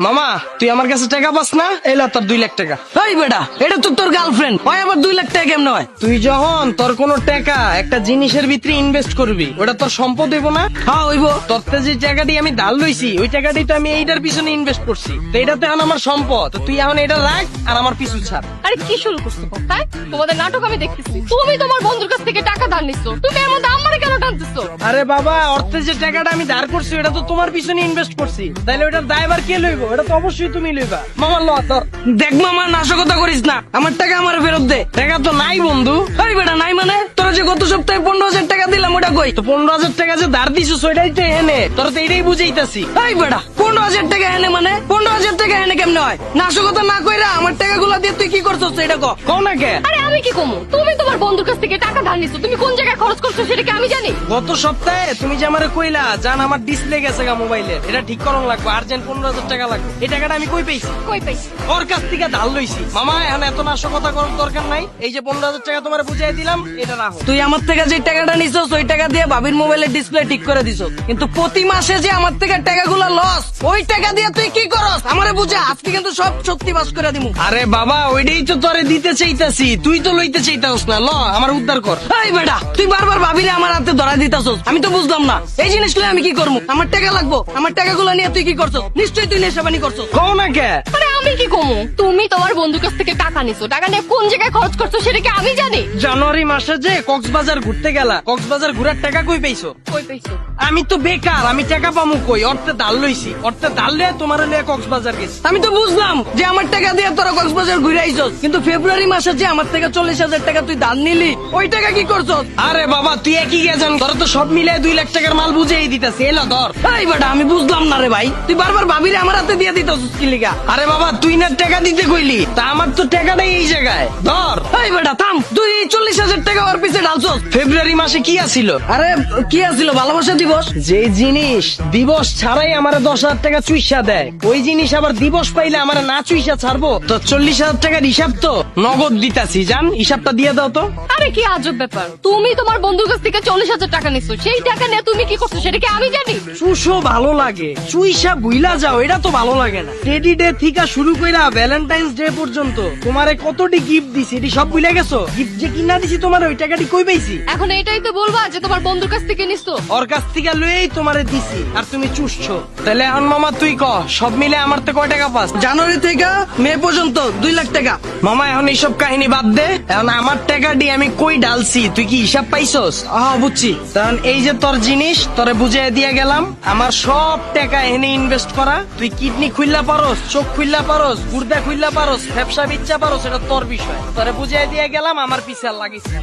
মামা তুই আমার কাছে টাকা পাস না? এলা তোর 2 লাখ টাকা। এই বেটা, এটা তো তোর গার্লফ্রেন্ড, ওই আবার 2 লাখ টাকা কেমন হয়? তুই যখন তোর কোন টাকা একটা জিনিসের ভিতরে ইনভেস্ট করবি, ওটা তোর সম্পদ হইব না? হ্যাঁ হইব। তোর তে যে টাকাটি আমি ধার লইছি, ওই টাকাটি তো আমি এইটার পিছনে ইনভেস্ট করছি, তো এটা তো এখন আমার সম্পদ। তো তুই এখন এটা রাখ আর আমার পিছু ছাড়। আরে কি শুরু করছো? হ্যাঁ, তোমাদের নাটক আমি দেখতেছি। তুমি তোমার বন্ধুর কাছ থেকে টাকা ধার নিচ্ছ, তুমি এর মধ্যে আমারে কেন টানতেছো? আরে বাবা, অর্থে যে টাকাটা আমি ধার করছি, ওটা তো তোমার পিছনে ইনভেস্ট করছি, তাইলে ওটার দায়ভার কে লইব? এটা তো অবশ্যই তুমি লইবা। মামা ল তোর। দেখ মামা, নাশকতা করিস না, আমার টাকা আমার ফেরত দে। টাকা তো নাই বন্ধু। এই বেটা, নাই মানে? তোরা যে গত সপ্তাহে 15,000 টাকা দিলাম, ওটা কই? তো 15,000 টাকা যে ধার দিছো, ওইটাই তো এনে তোর তো এটাই বুঝাইতাছি। এই বেটা, 15,000 টাকা এনে মানে? 15,000 টাকা এনে কেমনে হয়? নাশকতা না কইরা আমার টাকাগুলো দিয়ে তুই কি করছস এটা ক। কও না কে? আরে আমি কি কমু? তুমি তোমার বন্ধুর কাছ থেকে টাকা ধার নিচ্ছ, তুমি কোন জায়গায় খরচ করছো সেটা কি আমি জানি? গত সপ্তাহে তুমি যে আমারে কইলা জান আমার ডিসপ্লে গেছে গা মোবাইলের, এটা ঠিক করন লাগবে, আর্জেন্ট 15,000 টাকা লাগবে। এই টাকাটা আমি কই পেয়েছি? কই পাইছি? ওর কাছ থেকে ধার লইছি। মামা এখন এত নাশকতা করার দরকার নাই, এই যে 15,000 টাকা তোমারে বুঝাই দিলাম, এটা রাখো। তুই আমার থেকে যে টাকাটা নিছস, ওই টাকা দিয়ে ভাবির মোবাইলের ডিসপ্লে ঠিক করে দিছস, কিন্তু প্রতি মাসে যে আমার থেকে টাকাগুলো লস, ওই টাকা দিয়ে তুই কি করস আমারে বুঝা। আজকে কিন্তু সব সত্যি বাস করে দিমু। আরে বাবা, ওইটাই তো তোরে দিতে চাইতাছি, তুই তো লইতে চাইতাস না। ল আমার উদ্ধার কর। এই বেটা, তুই বারবার ভাবিরে আমার হাতে ধরা দিতাছস, আমি তো বুঝলাম না এই জিনিসগুলো আমি কি করবো। আমার টাকা লাগবো, আমার টাকাগুলো নিয়ে তুই কি করছস? নিশ্চয়ই তুই নেশাবানি করছস। কও না কে? আরে আমি কি কমু? তুমি তোমার বন্ধুর কাছ থেকে টাকা নিছো, টাকা নিয়ে কোন জায়গায় খরচ করছো সেটা কি আমি জানি? জানুয়ারি মাসে যে কক্সবাজার ঘুরতে গেলা, কক্সবাজার ঘুরার টাকা কই পাইছো? কই পাইছো? আমি তো বেকার, আমি টাকা পামু কই? অর্থে ধার লইছি, অর্থে ধার লইয়া তোমার লইয়া কক্সবাজার গেছি। আমি তো বুঝলাম যে আমার টাকা দিয়ে তোরা কক্সবাজার ঘুরে আইছস, কিন্তু ফেব্রুয়ারি মাসে যে আমার থেকে 40,000 টাকা তুই দান নিলি, ওই টাকা কি করছস? আরে বাবা, তুই একই গেছেন, তোর তো সব মিলে 2 লাখ টাকার মাল বুঝেই দিতেছি। এলো ধর। এই বেটা, আমি বুঝলাম না রে ভাই, তুই বারবার ভাবিরে আমার হাতে দিয়ে দিতাছস কি লিগা? আরে বাবা, তুই না টাকা দিতে কইলি, তা আমার তো টাকাটাই এই জায়গায় ধর। এই বেটা থাম, তুই 40,000 টাকা ওর পিছে ঢালছস। ফেব্রুয়ারি মাসে কি আছিল? আরে কি আছিল? ভালোবাসা দিবস। যে জিনিস দিবস ছাড়াই আমার 10,000 টাকা চুইসা দেয়, ওই জিনিস আবার দিবস পাইলে আমার না চুইসা ছাড়বো? তো 40,000 টাকার হিসাব তো নগদ দিতাছি, জান হিসাবটা দিয়ে দাও তো। আরে কি আজব ব্যাপার, তুমি তোমার বন্ধুর কাছ থেকে 40,000 টাকা নিছো, সেই টাকা নিয়ে তুমি কি করছো সেটা কি আমি জানি? চুষো ভালো লাগে, চুইসা বুইলা যাও, এটা তো ভালো লাগে না। টেডি ডে থেকে শুরু কইরা ভ্যালেন্টাইন্স ডে পর্যন্ত তোমারে কতটি গিফট দিছি, এটি সব ভুলে গেছো? গিফট যে কিনা দিছি তোমার, ওই টাকাটি কই পাইছি? এখন এটাই তো বলবা যে তোমার বন্ধুর কাছ থেকে নিছো? ওর কাছ থেকে লয়েই তোমারে দিছি, আর তুমি চুষছো। তাহলে এখন মামা তুই ক, সব মিলে আমার তো কয় টাকা পাস? জানুয়ারি থেকে মে পর্যন্ত 2 লাখ টাকা। মামা এখন এইসব কাহিনী বাদ দে, এখন আমার টাকাটি আমি কই ডালছি তুই কি হিসাব পাইছস? বুঝছি। কারণ এই যে তোর জিনিস তোরে বুঝাই দিয়ে গেলাম, আমার সব টাকা এনে ইনভেস্ট করা। তুই কিডনি খুললা পারোস, চোখ খুললা পারোস, গুর্দা খুললা পারোস, ব্যবসা বিচ্ছা পারোস, এটা তোর বিষয়। তোরে বুঝাই দিয়ে গেলাম, আমার পিছে আর লাগিস না।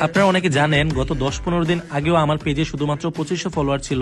আপনারা অনেকে জানেন গত 10-15 দিন আগেও আমার পেজে শুধুমাত্র 2500 ফলোয়ার ছিল।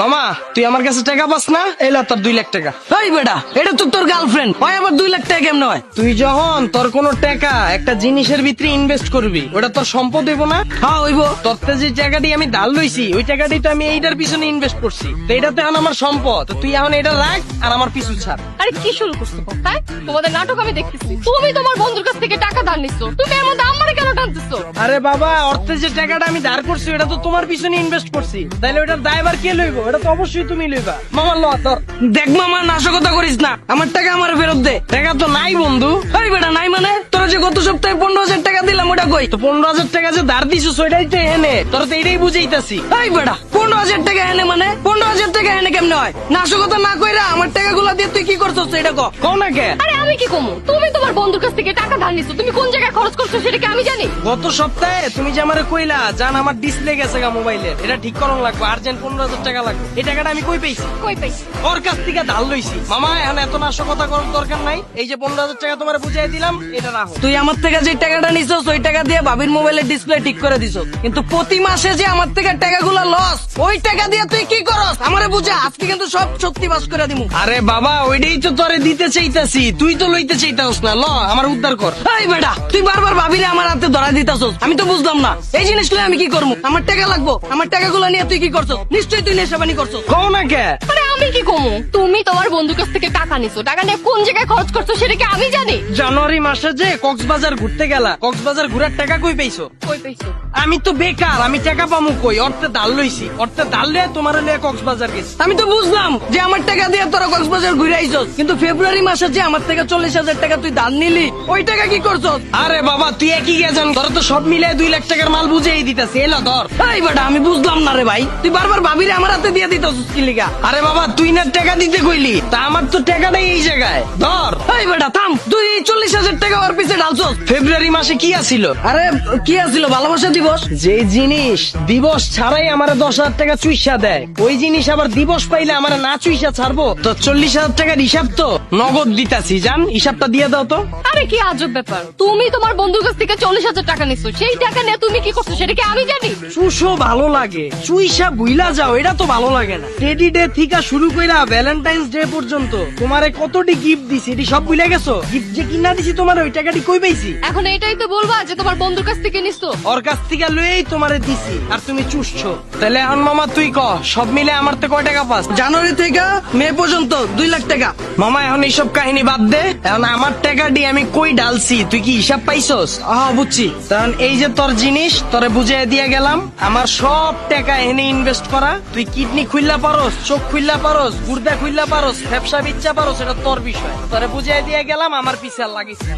মামা তুই আমার কাছে টাকা পাস না? এলা তোর 2 লাখ টাকা। এই বেটা, এটা তো তোর গার্লফ্রেন্ড, ওই আবার 2 লাখ টাকা কেমন হয়? তুই যখন তোর কোন টাকা একটা জিনিসের ভিতরে ইনভেস্ট করবি, ওটা তোর সম্পদ হইব না? হ্যাঁ হইব। তোর তে যে টাকাটি আমি ধার লইছি, ওই টাকাটি তো আমি এইটার পিছনে ইনভেস্ট করছি, তো এটা তো এখন আমার সম্পদ। তো তুই এখন এটা রাখ আর আমার পিছু ছাড়। আরে কি শুরু করছো? হ্যাঁ, তোমাদের নাটক আমি দেখতেছি। তুমি তোমার বন্ধুর কাছ থেকে টাকা ধার নিচ্ছ, তুমি এর মধ্যে আমারে কেন টানতেছো? আরে বাবা, অর্থে যে টাকাটা আমি ধার করছি, ওটা তো তোমার পিছনে ইনভেস্ট করছি, তাইলে ওটার দায়ভার কে লইব? এটা তো অবশ্যই তুমি লইবা। মামা ল তোর। দেখ মামা, নাশকতা করিস না, আমার টাকা আমার ফেরত দে। টাকা তো নাই বন্ধু। এই বেটা, নাই মানে? তোরা যে গত সপ্তাহে 15,000 টাকা দিলাম, ওটা কই? তো 15,000 টাকা যে ধার দিছো, ওইটাই তো এনে তোর তো এটাই বুঝাইতাছি। এই বেটা, 15,000 টাকা এনে মানে? 15,000 টাকা এনে কেমনে হয়? নাশকতা না কইরা আমার টাকাগুলো দিয়ে তুই কি করছস এটা ক। কও না কে? আরে আমি কি কমু? তুমি তোমার বন্ধুর কাছ থেকে টাকা ধার নিছো, তুমি কোন জায়গায় খরচ করছো সেটা কি আমি জানি? গত সপ্তাহে তুমি যে আমারে কইলা জান আমার ডিসপ্লে গেছে গা মোবাইলের, এটা ঠিক করন লাগবে, আর্জেন্ট 15,000 টাকা লাগবে। এই টাকাটা আমি কই পেয়েছি? কই পাইছি? ওর কাছ থেকে ধার লইছি। মামা এখন এত নাশকতা করার দরকার নাই, এই যে 15,000 টাকা তোমার বুঝাই দিলাম, এটা রাখো। তুই আমার থেকে যে টাকাটা নিছস, ওই টাকা দিয়ে ভাবির মোবাইলের ডিসপ্লে ঠিক করে দিছস, কিন্তু প্রতি মাসে যে আমার থেকে টাকাগুলো লস, ওই টাকা দিয়ে তুই কি করস আমারে বুঝা আজকে কিন্তু সব সত্যি বাস করে দিমু। আরে বাবা ওইটাই তো তোরে দিতে চাইতাছি, তুই তো লইতে চাইতাস না। ল আমার উদ্ধার কর। এই বেটা তুই বারবার ভাবিরে আমার হাতে ধরা দিতাছস, আমি তো বুঝলাম না এই জিনিসগুলো আমি কি করবো। আমার টাকা লাগবো, আমার টাকাগুলো নিয়ে তুই কি করছস? নিশ্চয়ই তুই নেশাবানি করছস। কও না কে? আরে আমি কি কমু? তুমি তোমার বন্ধুর কাছ থেকে টাকা নিছো, টাকা নিয়ে কোন জায়গায় খরচ করছো সেটা কি আমি জানি? জানুয়ারি মাসে যে কক্সবাজার ঘুরতে গেলা, কক্সবাজার ঘুরার টাকা কই পাইছো? কই পাইছো? আমি তো বেকার, আমি টাকা পামু কই? অর্থে ডাল লইছি, অর্থে ডাল লিয়ে তোমার লিয়ে কক্সবাজার গেছি। আমি তো বুঝলাম যে আমার টাকা দিয়ে তোরা কক্সবাজার ঘুরে আইছস, কিন্তু ফেব্রুয়ারি মাসে যে আমার থেকে 40,000 টাকা তুই দান নিলি, ওই টাকা কি করছস? আরে বাবা তুই একই গেছেন, তোর তো সব মিলে 2 লাখ টাকার মাল বুঝেই দিতেছি। এলো ধর। এই বেটা আমি বুঝলাম না রে ভাই, তুই বারবার ভাবিরে আমার হাতে দিয়ে দিতাছস কি লিগা? আরে বাবা তুই না টাকা দিতে কইলি, তা আমার তো টাকাটাই এই জায়গায়। ধর। এই বেটা থাম, তুই এই 40,000 টাকা ওর পিছে ঢালছস। ফেব্রুয়ারি মাসে কি আছিল? আরে কি আছিল? ভালোবাসা দিবস। যে জিনিস দিবস ছাড়াই আমার 10,000 টাকা চুইসা দেয়, ওই জিনিস আবার দিবস পাইলে আমার না চুইসা ছাড়বো? তো 40,000 টাকার হিসাব তো নগদ দিতাছি, জান হিসাবটা দিয়ে দাও তো। আরে কি আজব ব্যাপার, তুমি তোমার বন্ধুর কাছ থেকে 40,000 টাকা নিছো, সেই টাকা নিয়ে তুমি কি করছো সেটা কি আমি জানি? চুষো ভালো লাগে, চুইসা বুইলা যাও এটা তো ভালো লাগে না। টেডি ডে থেকে শুরু কইরা ভ্যালেন্টাইন্স ডে পর্যন্ত তোমারে কতটি গিফট দিছি, এটি সব ভুলে গেছো? গিফট যে কিনা দিছি তোমার, ওই টাকাটি কই পাইছি? এখন এটাই তো বলবা যে তোমার বন্ধুর কাছ থেকে নিছো? ওর কাছ থেকে লয়েই তোমারে দিছি, আর তুমি চুষছো। তাহলে এখন মামা তুই ক, সব মিলে আমার তো কয় টাকা পাস? জানুয়ারি থেকে মে পর্যন্ত 2 লাখ টাকা। মামা এখন এইসব কাহিনী বাদ দে, এখন আমার টাকা দিয়ে আমি কই ডালছি তুই কি হিসাব পাইছস? বুঝছি। তখন এই যে তোর জিনিস তোরে বুঝিয়ে দিয়ে গেলাম, আমার সব টাকা এনে ইনভেস্ট করা। তুই কিডনি খুললা পারোস, চোখ খুললা পারোস, গুর্দা খুললা পারোস, ব্যবসা বিচ্ছা পারোস, এটা তোর বিষয়। তোরে বুঝিয়ে দিয়ে গেলাম, আমার পিছে আর লাগিস না।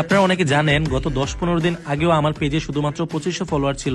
আপনারা অনেকে জানেন গত 10-15 দিন আগেও আমার পেজে শুধুমাত্র 2500 ফলোয়ার ছিল।